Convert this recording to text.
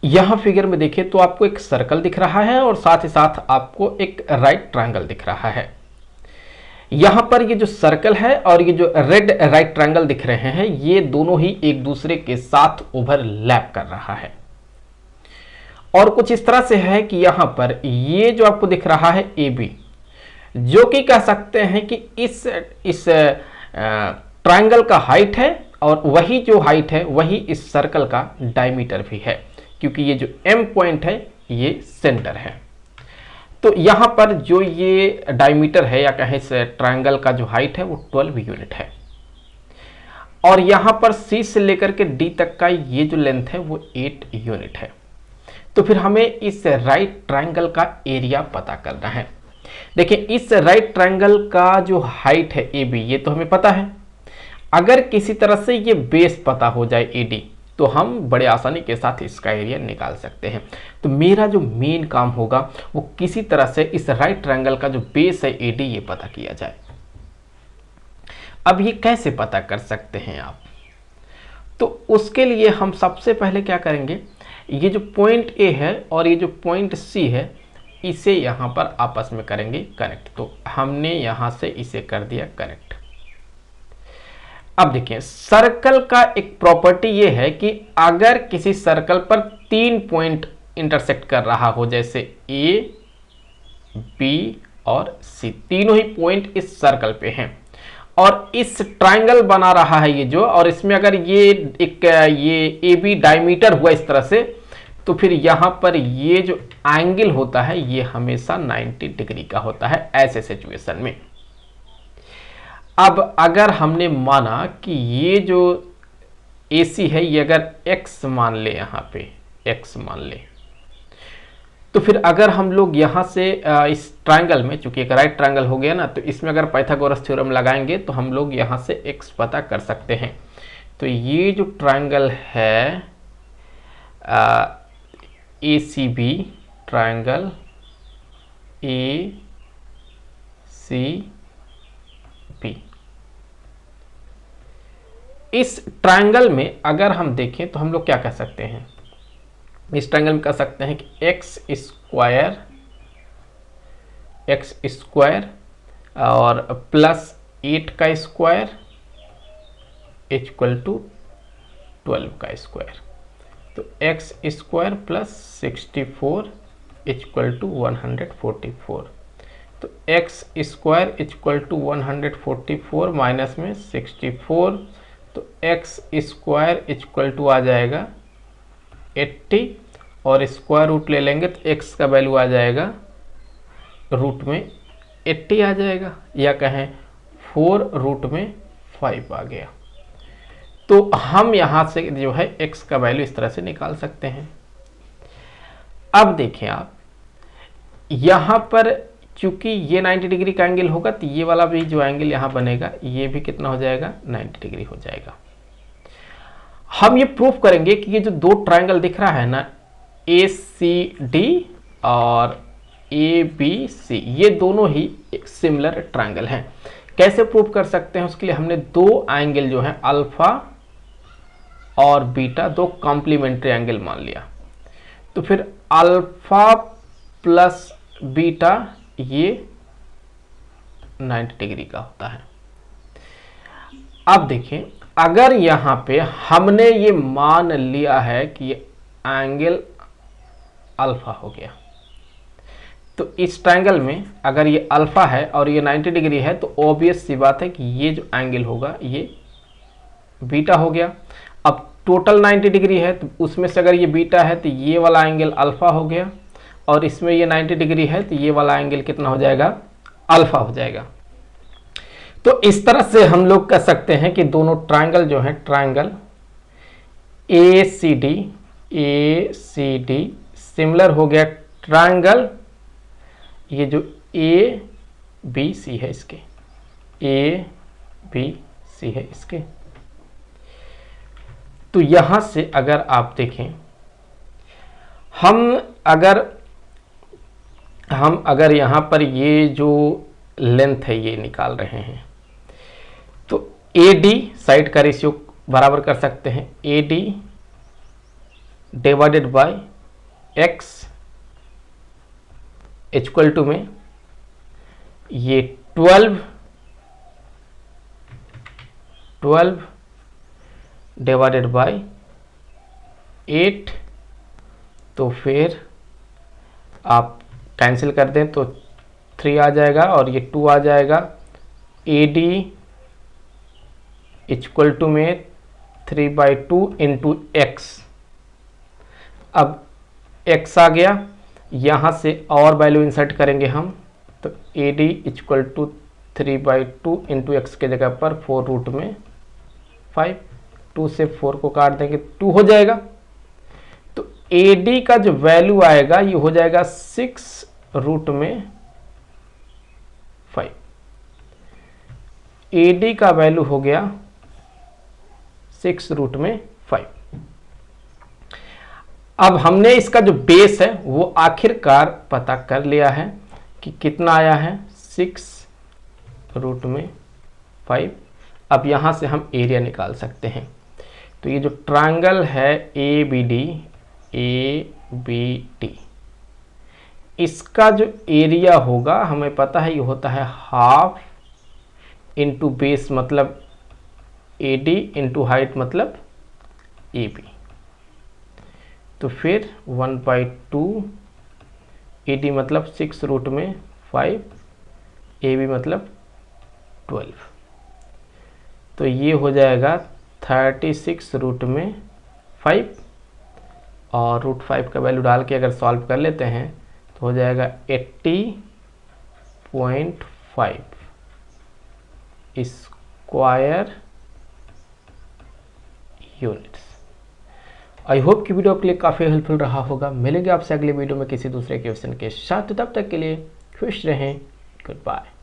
यहां फिगर में देखिए तो आपको एक सर्कल दिख रहा है और साथ ही साथ आपको एक राइट ट्रायंगल दिख रहा है। यहां पर ये जो सर्कल है और ये जो रेड राइट ट्रायंगल दिख रहे हैं, ये दोनों ही एक दूसरे के साथ ओवरलैप कर रहा है और कुछ इस तरह से है कि यहां पर ये जो आपको दिख रहा है ए बी, जो कि कह सकते हैं कि इस ट्रायंगल का हाइट है और वही जो हाइट है वही इस सर्कल का डायमीटर भी है, क्योंकि ये जो एम पॉइंट है ये सेंटर है। तो यहां पर जो ये डायमीटर है या कहें इस ट्रायंगल का जो हाइट है वो 12 यूनिट है और यहां पर सी से लेकर के डी तक का ये जो लेंथ है वो 8 यूनिट है। तो फिर हमें इस राइट ट्रायंगल का एरिया पता करना है। देखिए इस राइट ट्रायंगल का जो हाइट है ए बी, ये तो हमें पता है। अगर किसी तरह से ये बेस पता हो जाए ए डी, तो हम बड़े आसानी के साथ इसका एरिया निकाल सकते हैं। तो मेरा जो मेन काम होगा वो किसी तरह से इस राइट ट्रायंगल का जो बेस है ए डी, ये पता किया जाए। अब ये कैसे पता कर सकते हैं आप? तो उसके लिए हम सबसे पहले क्या करेंगे, ये जो पॉइंट ए है और ये जो पॉइंट सी है, इसे यहां पर आपस में करेंगे कनेक्ट। तो हमने यहां से इसे कर दिया कनेक्ट। अब देखिए सर्कल का एक प्रॉपर्टी ये है कि अगर किसी सर्कल पर 3 पॉइंट इंटरसेक्ट कर रहा हो, जैसे ए बी और सी, तीनों ही पॉइंट इस सर्कल पे हैं और इस ट्रायंगल बना रहा है ये जो, और इसमें अगर ये ए बी डायमीटर हुआ इस तरह से, तो फिर यहां पर ये जो एंगल होता है ये हमेशा 90 डिग्री का होता है ऐसे सिचुएशन में। अब अगर हमने माना कि ये जो AC है ये अगर x मान ले, यहां पे x मान ले, तो फिर अगर हम लोग यहां से इस ट्रायंगल में, चूंकि एक राइट ट्रायंगल हो गया ना, तो इसमें अगर पाइथागोरस थ्योरम लगाएंगे तो हम लोग यहां से x पता कर सकते हैं। तो ये जो ट्रायंगल है ACB ट्रायंगल ACB, इस ट्रायंगल में अगर हम देखें तो हम लोग क्या कह सकते हैं, इस ट्रायंगल में कह सकते हैं कि एक्स स्क्वायर और प्लस 8 का स्क्वायर इक्वल टू 12 का स्क्वायर। तो x square plus 64 equal to 144। तो x square equal to 144 minus में 64, तो एक्स स्क्वायर इक्वल टू आ जाएगा 80 और स्क्वायर रूट ले लेंगे तो एक्स का वैल्यू आ जाएगा रूट में 80 आ जाएगा, या कहें 4 रूट में 5 आ गया। तो हम यहां से जो है x का वैल्यू इस तरह से निकाल सकते हैं। अब देखें आप यहां पर चूंकि ये 90 डिग्री का एंगल होगा, तो ये वाला भी जो एंगल यहां बनेगा ये भी कितना हो जाएगा, 90 डिग्री हो जाएगा। हम ये प्रूफ करेंगे कि ये जो दो ट्रायंगल दिख रहा है ना, ACD और ABC, ये दोनों ही एक सिमिलर ट्रायंगल हैं। कैसे प्रूफ कर सकते हैं? उसके लिए हमने दो एंगल जो है अल्फा और बीटा, दो कॉम्प्लीमेंट्री एंगल मान लिया। तो फिर अल्फा प्लस बीटा ये 90 डिग्री का होता है। अब देखें अगर यहां पे हमने ये मान लिया है कि ये एंगल अल्फा हो गया, तो इस ट्रायंगल में अगर ये अल्फा है और ये 90 डिग्री है, तो ऑब्वियस सी बात है कि ये जो एंगल होगा ये बीटा हो गया। अब टोटल 90 डिग्री है, तो उसमें से अगर ये बीटा है तो ये वाला एंगल अल्फा हो गया, और इसमें ये 90 डिग्री है तो ये वाला एंगल कितना हो जाएगा, अल्फा हो जाएगा। तो इस तरह से हम लोग कह सकते हैं कि दोनों ट्रायंगल जो है, ट्रायंगल ACD सिमिलर हो गया ट्रायंगल ये जो ABC है, इसके ABC है इसके। तो यहां से अगर आप देखें, हम अगर यहां पर ये जो लेंथ है ये निकाल रहे हैं, तो AD साइड का रेशियो बराबर कर सकते हैं AD divided by x equal to में ये 12 डिवाइडेड बाय 8, तो फिर आप कैंसिल कर दें तो 3 आ जाएगा और ये 2 आ जाएगा। AD इक्वल टू में 3/2 इंटू एक्स। अब x आ गया, यहाँ से और वैल्यू इंसर्ट करेंगे हम, तो AD equal to 3/2 into x के जगह पर 4 रूट में 5, 2 से 4 को काट देंगे 2 हो जाएगा। तो AD का जो वैल्यू आएगा ये हो जाएगा 6 रूट में 5। AD का वैल्यू हो गया 6 रूट में 5। अब हमने इसका जो बेस है वो आखिरकार पता कर लिया है कि कितना आया है, 6 रूट में 5। अब यहां से हम एरिया निकाल सकते हैं। तो ये जो ट्रायंगल है ABD, इसका जो एरिया होगा हमें पता है, ये होता है हाफ इंटू बेस मतलब AD इंटू हाइट मतलब AB। तो फिर 1/2 AD मतलब 6 रूट में 5, AB मतलब 12। तो ये हो जाएगा 36 रूट में 5, और रूट 5 का वैल्यू डाल के अगर सॉल्व कर लेते हैं तो हो जाएगा 80.5 स्क्वायर यूनिट्स। आई होप कि वीडियो आपके लिए काफ़ी हेल्पफुल रहा होगा। मिलेंगे आपसे अगले वीडियो में किसी दूसरे क्वेश्चन के साथ, तब तक के लिए खुश रहें। Good bye.